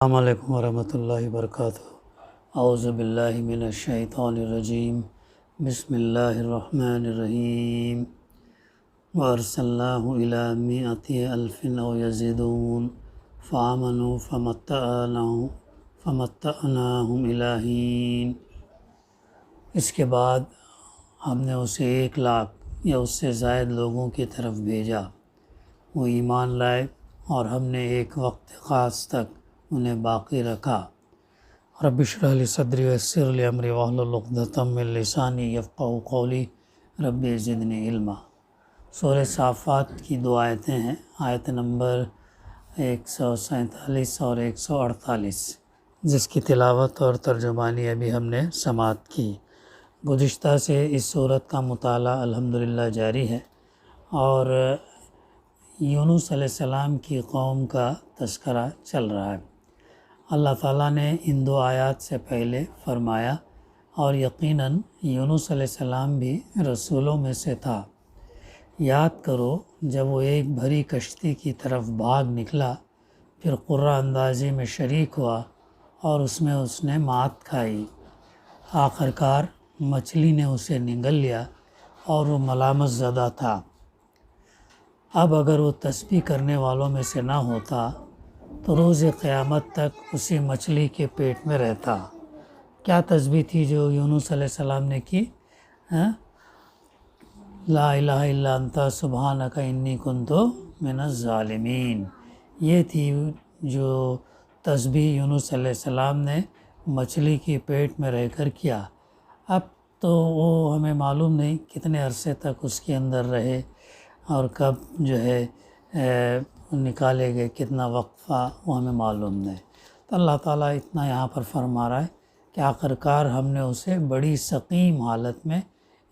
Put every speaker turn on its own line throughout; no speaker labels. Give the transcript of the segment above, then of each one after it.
السلام علیکم ورحمۃ اللہ وبرکاتہ۔ اعوذ باللہ من الشیطان الرجیم، بسم اللہ الرحمن الرحیم۔ وارسلناہ الی مئۃ الف او یزیدون فآمنوا فمتعناہم الی حین۔ اس کے بعد ہم نے اسے 1,00,000 یا اس سے زائد لوگوں کی طرف بھیجا، وہ ایمان لائے اور ہم نے ایک وقت خاص تک انہیں باقی رکھا۔ رب اشرح لی صدری ویسر لی امری واحلل عقدۃ من لسانی یفقہوا قولی رب زدنی علما۔ سورہ صافات کی 2 آیتیں ہیں، آیت نمبر 147 اور 148، جس کی تلاوت اور ترجمانی ابھی ہم نے سماعت کی۔ گزشتہ سے اس سورت کا مطالعہ الحمدللہ جاری ہے اور یونس علیہ السلام کی قوم کا تذکرہ چل رہا ہے۔ اللہ تعالیٰ نے ان 2 آیات سے پہلے فرمایا، اور یقیناً یونس علیہ السلام بھی رسولوں میں سے تھا۔ یاد کرو جب وہ ایک بھری کشتی کی طرف بھاگ نکلا، پھر قرہ اندازی میں شریک ہوا اور اس نے مات کھائی۔ آخرکار مچھلی نے اسے نگل لیا اور وہ ملامت زدہ تھا۔ اب اگر وہ تسبیح کرنے والوں میں سے نہ ہوتا تو روز قیامت تک اسی مچھلی کے پیٹ میں رہتا۔ کیا تسبیح تھی جو یونس علیہ السلام نے کی؟ لا الہ الا انت سبحانک انی کنت من الظالمین۔ یہ تھی جو تسبیح یونس علیہ السلام نے مچھلی کے پیٹ میں رہ کر کیا۔ اب تو وہ ہمیں معلوم نہیں کتنے عرصے تک اس کے اندر رہے اور کب نکالے گئے، کتنا وقفہ، وہ ہمیں معلوم نہیں۔ تو اللہ تعالیٰ اتنا یہاں پر فرما رہا ہے کہ آخرکار ہم نے اسے بڑی سقیم حالت میں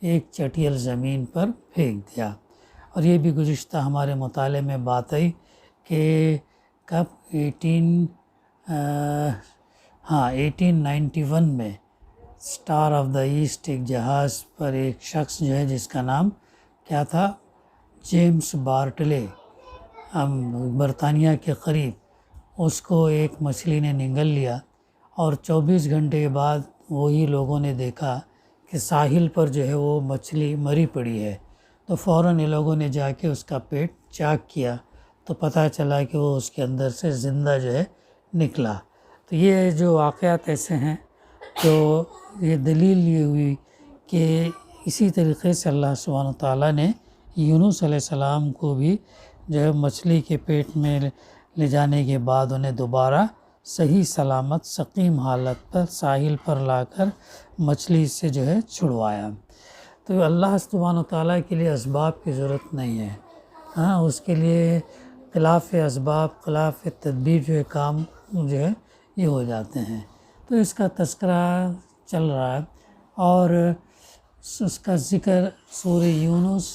ایک چٹیل زمین پر پھینک دیا۔ اور یہ بھی گزشتہ ہمارے مطالعے میں بات آئی کہ کب 1891 میں اسٹار آف دا ایسٹ ایک جہاز پر ایک شخص جو ہے جس کا نام کیا تھا، جیمز بارٹلے، برطانیہ کے قریب، اس کو ایک مچھلی نے نگل لیا اور 24 گھنٹے کے بعد وہی لوگوں نے دیکھا کہ ساحل پر جو ہے وہ مچھلی مری پڑی ہے۔ تو فوراً یہ لوگوں نے جا کے اس کا پیٹ چاک کیا تو پتہ چلا کہ وہ اس کے اندر سے زندہ جو ہے نکلا۔ تو یہ جو واقعات ایسے ہیں تو یہ دلیل یہ ہوئی کہ اسی طریقے سے اللہ سبحانہ تعالیٰ نے یونس علیہ السلام کو بھی جو ہے مچھلی کے پیٹ میں لے جانے کے بعد انہیں دوبارہ صحیح سلامت سقیم حالت پر ساحل پر لا کر مچھلی سے جو ہے چھڑوایا۔ تو اللہ سبحانہ تعالیٰ کے لیے اسباب کی ضرورت نہیں ہے، اس کے لیے خلاف اسباب خلاف تدبیر جو ہے کام جو ہے یہ ہو جاتے ہیں۔ تو اس کا تذکرہ چل رہا ہے اور اس کا ذکر سورہ یونس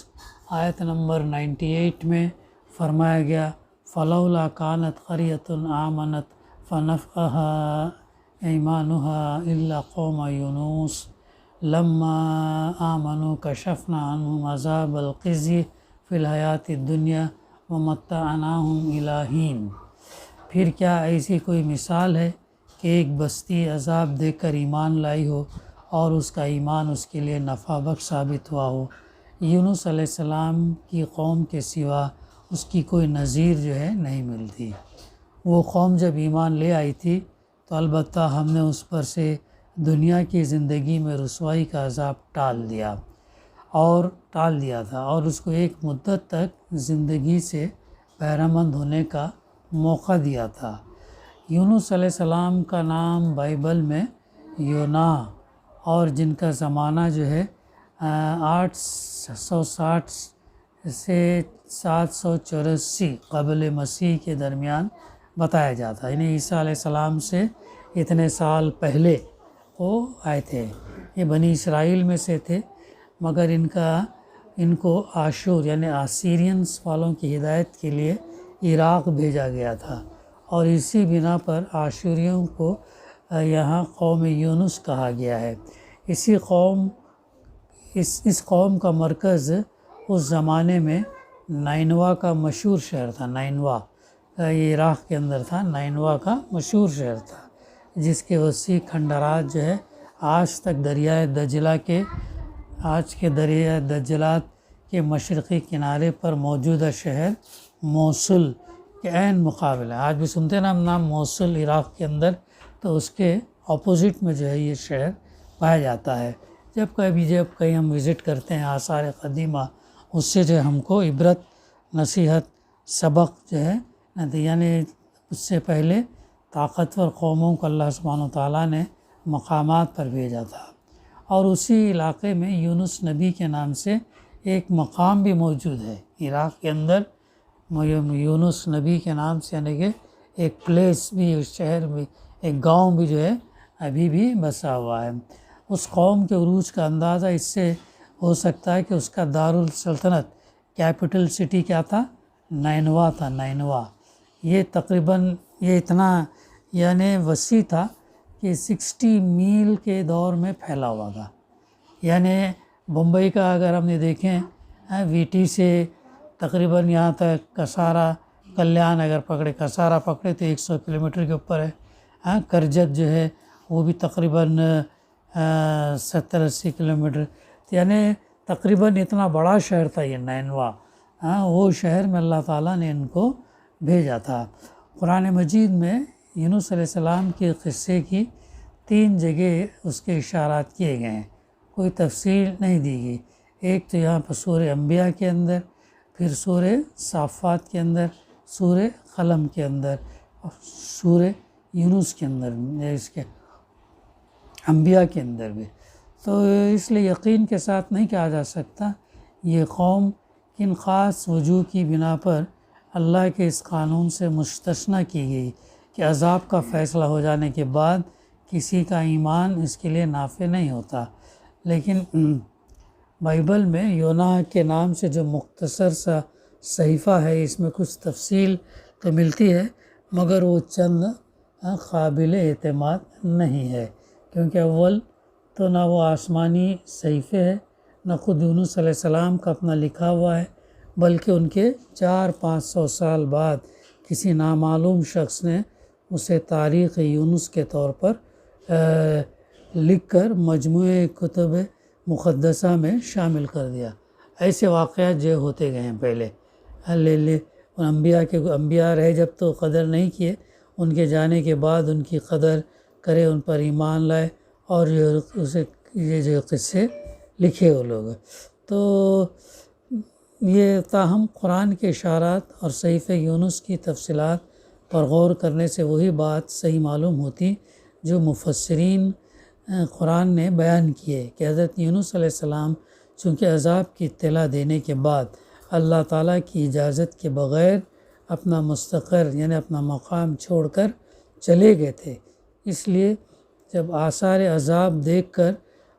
آیت نمبر 98 میں فرمایا گیا، فلولا كانت قرية آمنت فنفعها ایمانها الا قوم یونس لما آمنوا كشفنا عنهم عذاب الخزي في الحیاۃ الدنیا ومتعناهم إلی حین۔ پھر کیا ایسی کوئی مثال ہے کہ ایک بستی عذاب دے کر ایمان لائی ہو اور اس کا ایمان اس کے لیے نفع بخش ثابت ہوا ہو؟ یونس علیہ السلام کی قوم کے سوا اس کی کوئی نظیر جو ہے نہیں ملتی۔ وہ قوم جب ایمان لے آئی تھی تو البتہ ہم نے اس پر سے دنیا کی زندگی میں رسوائی کا عذاب ٹال دیا تھا اور اس کو ایک مدت تک زندگی سے بہرہ مند ہونے کا موقع دیا تھا۔ یونس علیہ السلام کا نام بائبل میں یونا اور جن کا زمانہ جو ہے 860 سے 784 قبل مسیح کے درمیان بتایا جاتا ہے، یعنی عیسیٰ علیہ السلام سے اتنے سال پہلے وہ آئے تھے۔ یہ بنی اسرائیل میں سے تھے، مگر ان کو آشور یعنی آسیرینز والوں کی ہدایت کے لیے عراق بھیجا گیا تھا، اور اسی بنا پر آشوریوں کو یہاں قوم یونس کہا گیا ہے۔ اس قوم کا مرکز اس زمانے میں نینوا کا مشہور شہر تھا۔ نینوا یہ عراق کے اندر تھا، نینوا کا مشہور شہر تھا، جس کے وسیع کھنڈرات جو ہے آج تک دریائے دجلات کے مشرقی کنارے پر موجودہ شہر موصل کے عین مقابل ہے۔ آج بھی سنتے ہیں نا ہم نام موصل عراق کے اندر، تو اس کے اپوزٹ میں جو ہے یہ شہر پایا جاتا ہے۔ جب کہیں ہم وزٹ کرتے ہیں آثار قدیمہ، اس سے جو ہے ہم کو عبرت، نصیحت، سبق جو ہے، یعنی اس سے پہلے طاقتور قوموں کو اللہ سبحانہ وتعالیٰ نے مقامات پر بھیجا تھا، اور اسی علاقے میں یونس نبی کے نام سے ایک مقام بھی موجود ہے عراق کے اندر، یونس نبی کے نام سے، یعنی کہ ایک پلیس بھی، اس شہر بھی، ایک گاؤں بھی جو ہے ابھی بھی بسا ہوا ہے۔ اس قوم کے عروج کا اندازہ اس سے ہو سکتا ہے کہ اس کا دارالسلطنت، کیپٹل سٹی کیا تھا؟ نینوا تھا، نینوا۔ یہ تقریباً یہ اتنا یعنی وسیع تھا کہ 60 میل کے دور میں پھیلا ہوا تھا۔ یعنی بمبئی کا اگر ہم نے دیکھیں، وی ٹی سے تقریباً یہاں تک کسارا، کلیان اگر پکڑے، کسارا پکڑے تو 100 کلومیٹر کے اوپر ہے۔ کرجت جو ہے وہ بھی تقریباً 70-80 کلومیٹر، یعنی تقریباً اتنا بڑا شہر تھا یہ نینوا۔ وہ شہر میں اللہ تعالیٰ نے ان کو بھیجا تھا۔ قرآن مجید میں یونس علیہ السلام کے قصے کی 3 جگہ اس کے اشارات کیے گئے ہیں، کوئی تفصیل نہیں دی گئی۔ ایک تو یہاں پر سورہ انبیاء کے اندر، پھر سورہ صافات کے اندر، سورہ قلم کے اندر، اور سورہ یونس کے اندر، اس کے انبیاء کے اندر بھی۔ تو اس لیے یقین کے ساتھ نہیں کہا جا سکتا یہ قوم کن خاص وجوہ کی بنا پر اللہ کے اس قانون سے مستثنیٰ کی گئی کہ عذاب کا فیصلہ ہو جانے کے بعد کسی کا ایمان اس کے لیے نافع نہیں ہوتا۔ لیکن بائبل میں یونا کے نام سے جو مختصر سا صحیفہ ہے، اس میں کچھ تفصیل تو ملتی ہے، مگر وہ چند قابل اعتماد نہیں ہے، کیونکہ اول تو نہ وہ آسمانی صحیفے ہے، نہ خود یونس علیہ السلام کا اپنا لکھا ہوا ہے، بلکہ ان کے 400-500 سال بعد کسی نامعلوم شخص نے اسے تاریخ یونس کے طور پر لکھ کر مجموعہ کتب مقدسہ میں شامل کر دیا۔ ایسے واقعات جو ہوتے گئے ہیں پہلے، انبیاء رہے جب تو قدر نہیں کیے، ان کے جانے کے بعد ان کی قدر کرے، ان پر ایمان لائے، اور یہ جو قصے لکھے وہ لوگ۔ تو یہ تاہم قرآن کے اشارات اور صحیفہ یونس کی تفصیلات پر غور کرنے سے وہی بات صحیح معلوم ہوتی جو مفسرین قرآن نے بیان کیے کہ حضرت یونس علیہ السلام چونکہ عذاب کی اطلاع دینے کے بعد اللہ تعالیٰ کی اجازت کے بغیر اپنا مستقر یعنی اپنا مقام چھوڑ کر چلے گئے تھے، اس لیے جب آثار عذاب دیکھ کر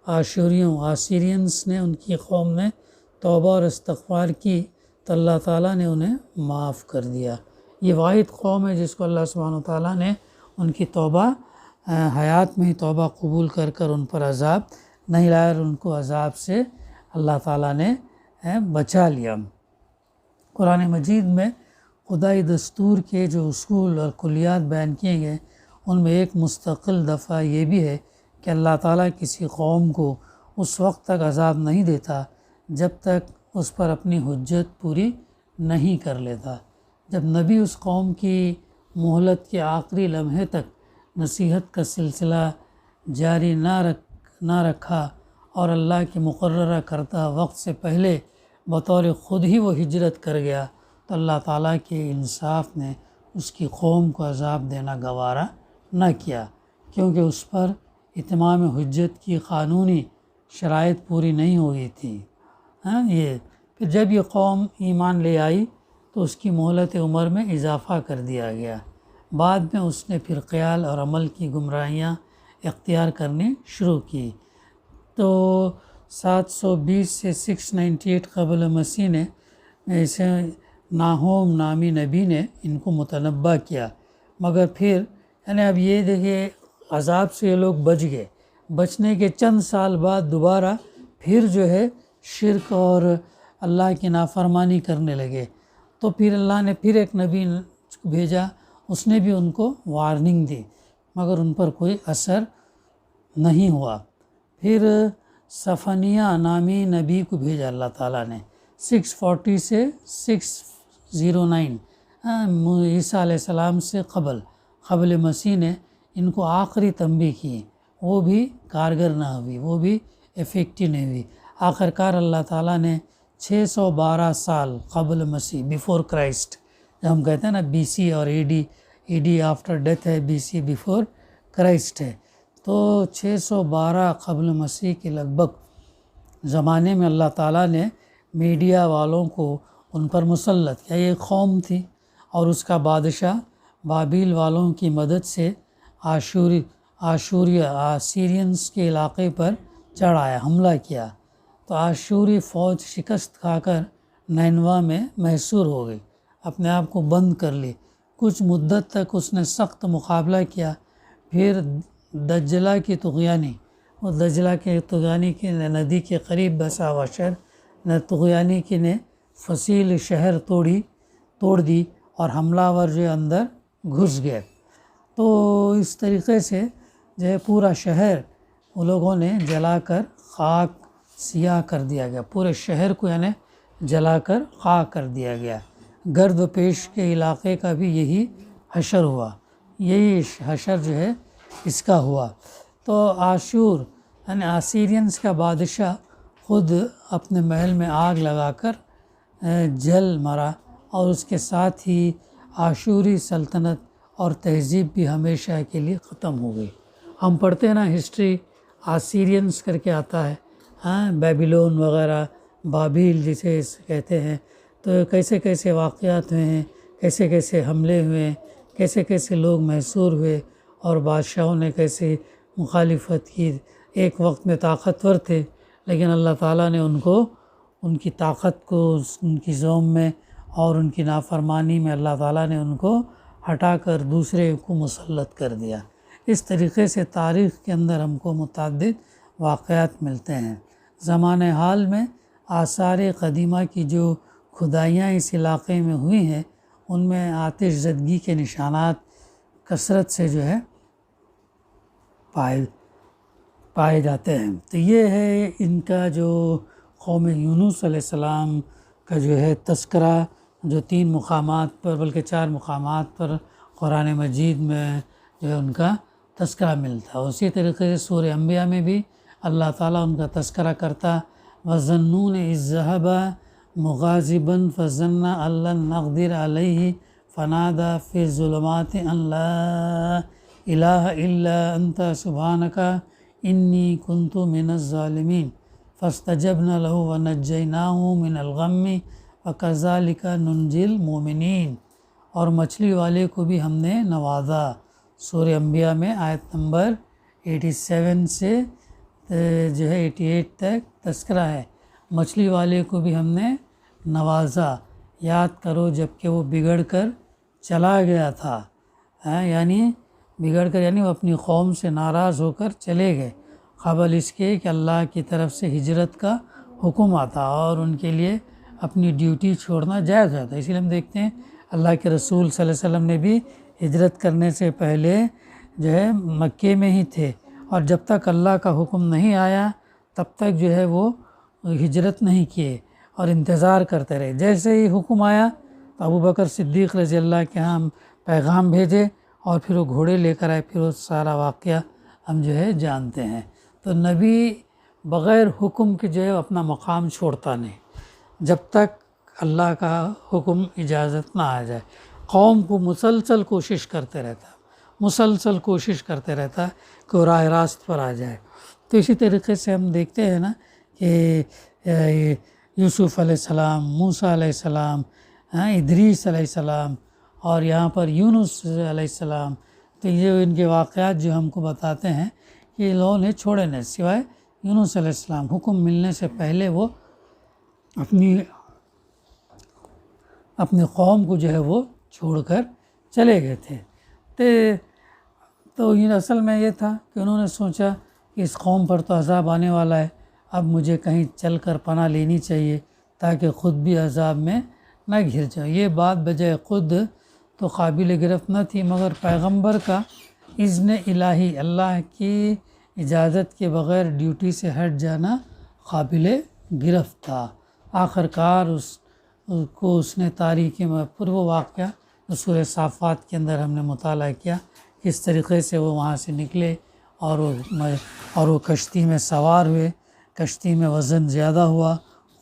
آسیرینس نے، ان کی قوم نے توبہ اور استغفار کی تو اللہ تعالیٰ نے انہیں معاف کر دیا۔ یہ واحد قوم ہے جس کو اللہ سبحانہ وتعالیٰ نے ان کی توبہ حیات میں ہی توبہ قبول کر کر ان پر عذاب نہیں لایا، اور ان کو عذاب سے اللہ تعالیٰ نے بچا لیا۔ قرآن مجید میں خدائی دستور کے جو اصول اور کلیات بیان کیے گئے، ان میں ایک مستقل دفعہ یہ بھی ہے کہ اللہ تعالیٰ کسی قوم کو اس وقت تک عذاب نہیں دیتا جب تک اس پر اپنی حجت پوری نہیں کر لیتا۔ جب نبی اس قوم کی مہلت کے آخری لمحے تک نصیحت کا سلسلہ جاری نہ رکھا اور اللہ کے مقررہ کردہ وقت سے پہلے بطور خود ہی وہ ہجرت کر گیا تو اللہ تعالیٰ کے انصاف نے اس کی قوم کو عذاب دینا گوارا نہ کیا، کیونکہ اس پر اتمام حجت کی قانونی شرائط پوری نہیں ہوئی تھی۔ پھر جب یہ قوم ایمان لے آئی تو اس کی مہلت عمر میں اضافہ کر دیا گیا، بعد میں اس نے پھر خیال اور عمل کی گمراہیاں اختیار کرنی شروع کی۔ تو 720 سے 698 قبل مسیح نے اسے ناہوم نامی نبی نے ان کو متنبہ کیا، مگر پھر یعنی اب یہ دیکھیں عذاب سے یہ لوگ بچ گئے، بچنے کے چند سال بعد دوبارہ پھر جو ہے شرک اور اللہ کی نافرمانی کرنے لگے، تو پھر اللہ نے پھر ایک نبی بھیجا، اس نے بھی ان کو وارننگ دی مگر ان پر کوئی اثر نہیں ہوا۔ پھر صفنیہ نامی نبی کو بھیجا اللہ تعالیٰ نے 640 سے 609، عیسیٰ علیہ السلام سے قبل مسیح نے ان کو آخری تنبیہ کی، وہ بھی کارگر نہ ہوئی، وہ بھی افیکٹو نہیں ہوئی۔ آخرکار اللہ تعالیٰ نے 612 سال قبل مسیح، بیفور کرائسٹ، جو ہم کہتے ہیں نا بی سی اور اے ڈی آفٹر ڈیتھ ہے، بی سی بیفور کرائسٹ ہے، تو 612 قبل مسیح کے لگ بھگ زمانے میں اللہ تعالیٰ نے میڈیا والوں کو ان پر مسلط کیا۔ یہ قوم تھی اور اس کا بادشاہ بابل والوں کی مدد سے آسیرینز کے علاقے پر چڑھ آیا، حملہ کیا، تو آشوری فوج شکست کھا کر نینوا میں محصور ہو گئی، اپنے آپ کو بند کر لی۔ کچھ مدت تک اس نے سخت مقابلہ کیا، پھر دجلہ کی طغیانی، وہ دجلہ کے طغیانی کی ندی کے قریب بسا ہوا شہر طغیانی کی نے فصیل شہر توڑ دی اور حملہ ور جو اندر گھس گئے، تو اس طریقے سے جو ہے پورا شہر وہ لوگوں نے جلا کر خاک سیاہ کر دیا گیا، پورے شہر کو یعنی جلا کر خاک کر دیا گیا۔ گرد و پیش کے علاقے کا بھی یہی حشر ہوا، یہی حشر جو ہے اس کا ہوا۔ تو آشور یعنی آسیرینز کا بادشاہ خود اپنے محل میں آگ لگا کر جل مرا، اور اس کے ساتھ ہی آشوری سلطنت اور تہذیب بھی ہمیشہ کے لیے ختم ہو گئی۔ ہم پڑھتے ہیں نا ہسٹری، آسیرینز کر کے آتا ہے، بیبیلون وغیرہ، بابل جسے کہتے ہیں، تو کیسے کیسے واقعات ہوئے ہیں، کیسے کیسے حملے ہوئے ہیں، کیسے کیسے لوگ محصور ہوئے اور بادشاہوں نے کیسے مخالفت کی۔ ایک وقت میں طاقتور تھے لیکن اللہ تعالیٰ نے ان کو ان کی طاقت کو، ان کی ظلم میں اور ان کی نافرمانی میں اللہ تعالیٰ نے ان کو ہٹا کر دوسرے کو مسلط کر دیا۔ اس طریقے سے تاریخ کے اندر ہم کو متعدد واقعات ملتے ہیں۔ زمانۂ حال میں آثار قدیمہ کی جو کھدائیاں اس علاقے میں ہوئی ہیں ان میں آتش زدگی کے نشانات کثرت سے جو ہے پائے جاتے ہیں۔ تو یہ ہے ان کا جو قوم یونس علیہ السلام کا جو ہے تذکرہ، جو 3 مقامات پر بلکہ 4 مقامات پر قرآن مجید میں جو ہے ان کا تذکرہ ملتا ہے۔ اسی طریقے سے سورہ انبیاء میں بھی اللہ تعالیٰ ان کا تذکرہ کرتا، وَظَنُّونِ إِذْ ذَهَبَ مُغَاضِبًا فَظَنَّ أَن لَّن نَّقْدِرَ عَلَيْهِ فَنَادَىٰ فِي الظُّلُمَاتِ أَن لَّا إِلَٰهَ إِلَّا أَنتَ سُبْحَانَكَ إِنِّي كُنتُ مِنَ الظَّالِمِينَ فَاسْتَجَبْنَا لَهُ وَنَجَّيْنَاهُ مِنَ الْغَمِّ وَكَذَٰلِكَ نُنجِي الْمُؤْمِنِينَ۔ اور مچھلی والے کو بھی ہم نے نوازا، سورہ انبیاء میں آیت نمبر 87 سے جو ہے 88 تک تذکرہ ہے۔ مچھلی والے کو بھی ہم نے نوازا، یاد کرو جب کہ وہ بگڑ کر چلا گیا تھا، یعنی بگڑ کر یعنی وہ اپنی قوم سے ناراض ہو کر چلے گئے قبل اس کے کہ اللہ کی طرف سے ہجرت کا حکم آتا اور ان کے لیے اپنی ڈیوٹی چھوڑنا جائز ہوتا۔ اسی لیے ہم دیکھتے ہیں اللہ کے رسول صلی اللہ علیہ وسلم نے بھی ہجرت کرنے سے پہلے جو ہے مکے میں ہی تھے، اور جب تک اللہ کا حکم نہیں آیا تب تک جو ہے وہ ہجرت نہیں کیے اور انتظار کرتے رہے۔ جیسے ہی حکم آیا تو ابوبکر صدیق رضی اللہ کے ہاں پیغام بھیجے اور پھر وہ گھوڑے لے کر آئے، پھر وہ سارا واقعہ ہم جو ہے جانتے ہیں۔ تو نبی بغیر حکم کے جو ہے اپنا مقام چھوڑتا نہیں جب تک اللہ کا حکم اجازت نہ آ جائے۔ قوم کو مسلسل کوشش کرتے رہتا کہ وہ راہ راست پر آ جائے۔ تو اسی طریقے سے ہم دیکھتے ہیں نا کہ یوسف علیہ السلام، موسیٰ علیہ السلام، ادریس علیہ السلام اور یہاں پر یونس علیہ السلام، تو یہ ان کے واقعات جو ہم کو بتاتے ہیں کہ یہ لوگوں نے چھوڑے نہیں، سوائے یونس علیہ السلام حکم ملنے سے پہلے وہ اپنی قوم کو جو ہے وہ چھوڑ کر چلے گئے تھے۔ تو یہ اصل میں یہ تھا کہ انہوں نے سوچا کہ اس قوم پر تو عذاب آنے والا ہے، اب مجھے کہیں چل کر پناہ لینی چاہیے تاکہ خود بھی عذاب میں نہ گھر جائے۔ یہ بات بجائے خود تو تو قابل گرفت نہ تھی، مگر پیغمبر کا اذن الہی، اللہ کی اجازت کے بغیر ڈیوٹی سے ہٹ جانا قابل گرفت تھا۔ آخر کار اس نے تاریکی میں پھر وہ واقعہ جو سورہ صافات کے اندر ہم نے مطالعہ کیا، کس طریقے سے وہ وہاں سے نکلے اور وہ کشتی میں سوار ہوئے، کشتی میں وزن زیادہ ہوا،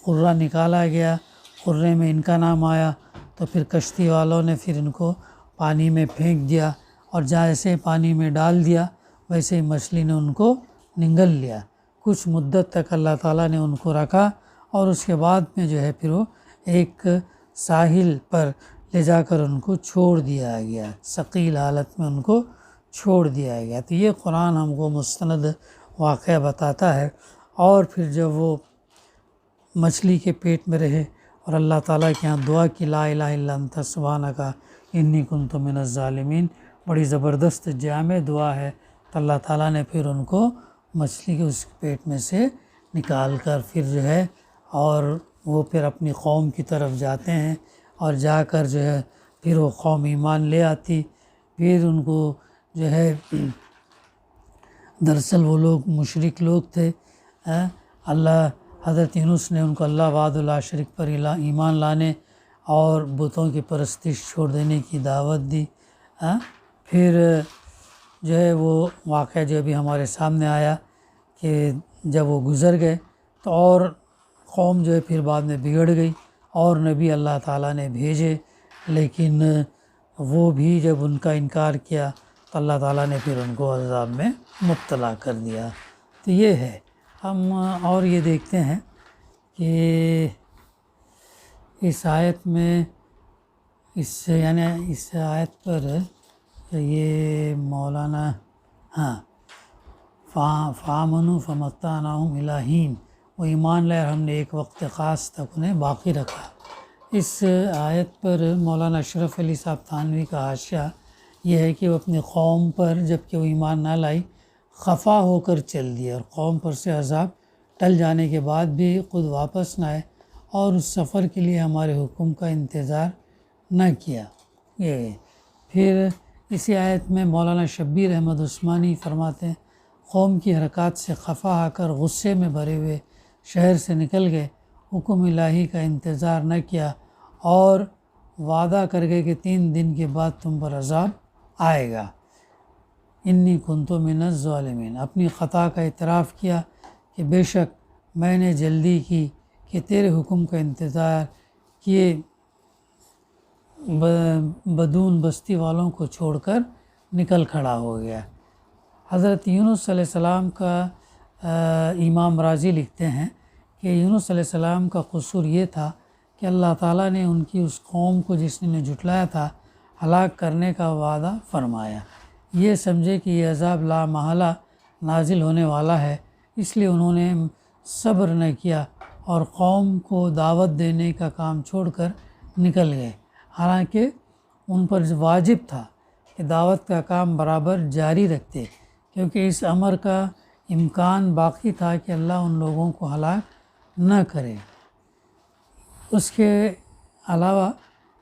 قرہ نکالا گیا، قرے میں ان کا نام آیا، تو پھر کشتی والوں نے پھر ان کو پانی میں پھینک دیا، اور جیسے پانی میں ڈال دیا ویسے ہی مچھلی نے ان کو نگل لیا۔ کچھ مدت تک اللہ تعالیٰ نے ان کو رکھا، اور اس کے بعد میں جو ہے پھر وہ ایک ساحل پر لے جا کر ان کو چھوڑ دیا گیا، ثقیل حالت میں ان کو چھوڑ دیا گیا۔ تو یہ قرآن ہم کو مستند واقعہ بتاتا ہے۔ اور پھر جب وہ مچھلی کے پیٹ میں رہے اور اللہ تعالیٰ کے یہاں دعا کی، لا الہ الا انت سبحانک انی کنت من الظالمین، بڑی زبردست جامع دعا ہے، تو اللہ تعالیٰ نے پھر ان کو مچھلی کے اس پیٹ میں سے نکال کر پھر جو ہے، اور وہ پھر اپنی قوم کی طرف جاتے ہیں، اور جا کر جو ہے پھر وہ قوم ایمان لے آتی۔ پھر ان کو جو ہے دراصل وہ لوگ مشرک لوگ تھے، حضرت یونس نے ان کو اللہ وحدہ لا شریک پر ایمان لانے اور بتوں کی پرستش چھوڑ دینے کی دعوت دی۔ پھر جو ہے وہ واقعہ جو ابھی ہمارے سامنے آیا کہ جب وہ گزر گئے تو اور قوم جو ہے پھر بعد میں بگڑ گئی، اور نبی اللہ تعالیٰ نے بھیجے، لیکن وہ بھی جب ان کا انکار کیا تو اللہ تعالیٰ نے پھر ان کو عذاب میں مبتلا کر دیا۔ تو یہ ہے، ہم اور یہ دیکھتے ہیں کہ اس آیت میں اس آیت پر یہ مولانا فَآمَنُوا فَمَتَّعْنَاهُمْ إِلَىٰ حِینٍ، وہ ایمان لائے اور ہم نے ایک وقت خاص تک انہیں باقی رکھا۔ اس آیت پر مولانا اشرف علی صاحب تھانوی کا حاشیہ یہ ہے کہ وہ اپنی قوم پر جب کہ وہ ایمان نہ لائی خفا ہو کر چل دیے، اور قوم پر سے عذاب ٹل جانے کے بعد بھی خود واپس نہ آئے اور اس سفر کے لیے ہمارے حکم کا انتظار نہ کیا۔ یہ پھر اسی آیت میں مولانا شبیر احمد عثمانی فرماتے ہیں، قوم کی حرکات سے خفا آ کر غصے میں بھرے ہوئے شہر سے نکل گئے، حکم الہی کا انتظار نہ کیا، اور وعدہ کر گئے کہ 3 دن کے بعد تم پر عذاب آئے گا۔ انی کنت من الظالمین، اپنی خطا کا اعتراف کیا کہ بے شک میں نے جلدی کی کہ تیرے حکم کا انتظار کیے بدون بستی والوں کو چھوڑ کر نکل کھڑا ہو گیا۔ حضرت یونس علیہ السلام کا امام راضی لکھتے ہیں کہ یونس علیہ السلام کا قصور یہ تھا کہ اللہ تعالیٰ نے ان کی اس قوم کو جس نے جھٹلایا تھا ہلاک کرنے کا وعدہ فرمایا، یہ سمجھے کہ یہ عذاب لا محالہ نازل ہونے والا ہے، اس لیے انہوں نے صبر نہ کیا اور قوم کو دعوت دینے کا کام چھوڑ کر نکل گئے، حالانکہ ان پر واجب تھا کہ دعوت کا کام برابر جاری رکھتے، کیونکہ اس امر کا امکان باقی تھا کہ اللہ ان لوگوں کو ہلاک نہ کرے۔ اس کے علاوہ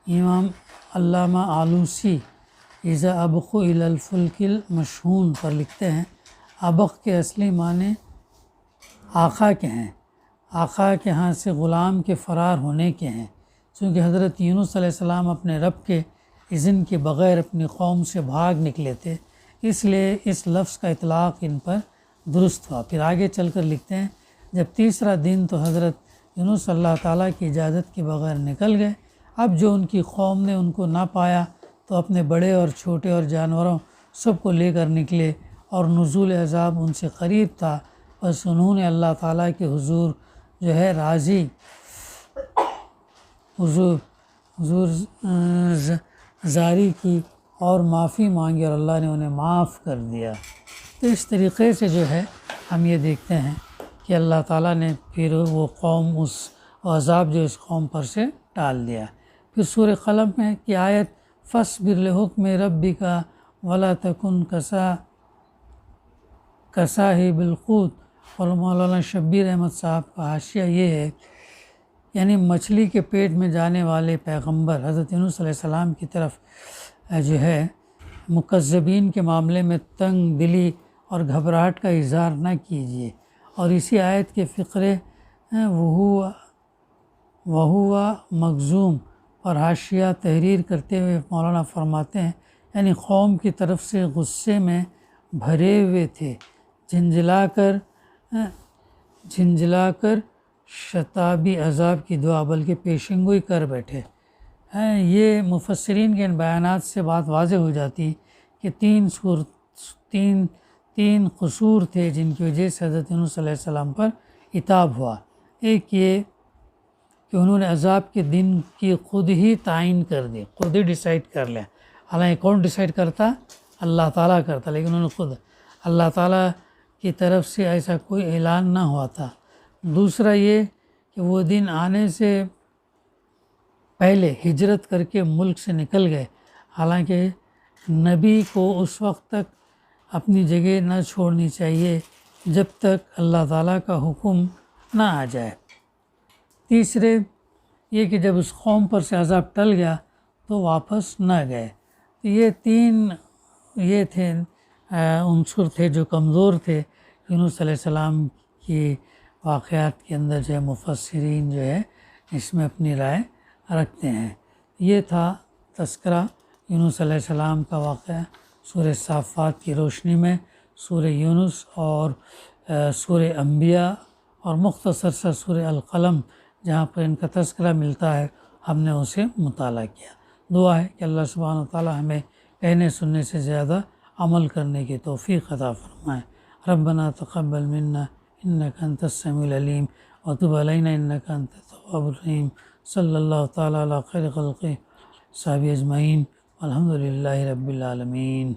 امام علامہ آلوسی اذا ابقوا الی الفلک المشحون پر لکھتے ہیں، ابق کے اصلی معنی آقا کے ہیں، آقا کے ہاں سے غلام کے فرار ہونے کے ہیں، چونکہ حضرت یونس علیہ السلام اپنے رب کے اذن کے بغیر اپنی قوم سے بھاگ نکلے تھے، اس لیے اس لفظ کا اطلاق ان پر درست ہوا۔ پھر آگے چل کر لکھتے ہیں، جب تیسرا دن تو حضرت یونس اللہ تعالیٰ کی اجازت کے بغیر نکل گئے، اب جو ان کی قوم نے ان کو نہ پایا تو اپنے بڑے اور چھوٹے اور جانوروں سب کو لے کر نکلے، اور نزول عذاب ان سے قریب تھا، بس انہوں نے اللہ تعالیٰ کے حضور جو ہے راضی حضور زاری کی اور معافی مانگی، اور اللہ نے انہیں معاف کر دیا۔ تو اس طریقے سے جو ہے ہم یہ دیکھتے ہیں کہ اللہ تعالیٰ نے پھر وہ قوم اس عذاب جو اس قوم پر سے ٹال دیا۔ پھر سورہ قلم میں کہ آیت فاصبر لحکم ربک ولا تکن کصاحب الحوت، اور مولانا شبیر احمد صاحب کا حاشیہ یہ ہے، یعنی مچھلی کے پیٹ میں جانے والے پیغمبر حضرت یونس علیہ السلام کی طرف جو ہے مکذبین کے معاملے میں تنگ دلی اور گھبراہٹ کا اظہار نہ کیجیے۔ اور اسی آیت کے فقرے وہوا مخزوم اور حاشیہ تحریر کرتے ہوئے مولانا فرماتے ہیں، یعنی قوم کی طرف سے غصے میں بھرے ہوئے تھے، جھنجھلا کر شتابی عذاب کی دعا بلکہ پیشنگوئی کر بیٹھے ہیں۔ یہ مفسرین کے ان بیانات سے بات واضح ہو جاتی کہ تین قصور تھے جن کی وجہ سے حضرت یونس علیہ السلام پر عتاب ہوا۔ ایک یہ کہ انہوں نے عذاب کے دن کی خود ہی تعین کر دی، خود ہی ڈیسائیڈ کر لیا۔ حالانکہ کون ڈیسائیڈ کرتا؟ اللہ تعالیٰ کرتا، لیکن انہوں نے خود، اللہ تعالیٰ کی طرف سے ایسا کوئی اعلان نہ ہوا تھا۔ دوسرا یہ کہ وہ دن آنے سے پہلے ہجرت کر کے ملک سے نکل گئے، حالانکہ نبی کو اس وقت تک اپنی جگہ نہ چھوڑنی چاہیے جب تک اللہ تعالیٰ کا حکم نہ آ جائے۔ تیسرے یہ کہ جب اس قوم پر سے عذاب ٹل گیا تو واپس نہ گئے۔ تو یہ تھے عنصر تھے جو کمزور تھے یونس علیہ السلام کی واقعات کے اندر جو ہے مفسرین جو ہے اس میں اپنی رائے رکھتے ہیں۔ یہ تھا تذکرہ یونس علیہ السلام کا واقعہ سورہ صافات کی روشنی میں، سورہ یونس اور سورہ انبیاء اور مختصر سا سورہ القلم جہاں پر ان کا تذکرہ ملتا ہے، ہم نے اسے مطالعہ کیا۔ دعا ہے کہ اللہ سبحانہ وتعالی ہمیں کہنے سننے سے زیادہ عمل کرنے کی توفیق عطا فرمائے۔ ربنا تقبل منا انک انت السمیع العلیم وتب علینا انک انت التواب الرحیم۔ صلی اللہ تعالیٰ علی خیر خلقہ صحابہ اجمعین، الحمد للہ رب العالمین۔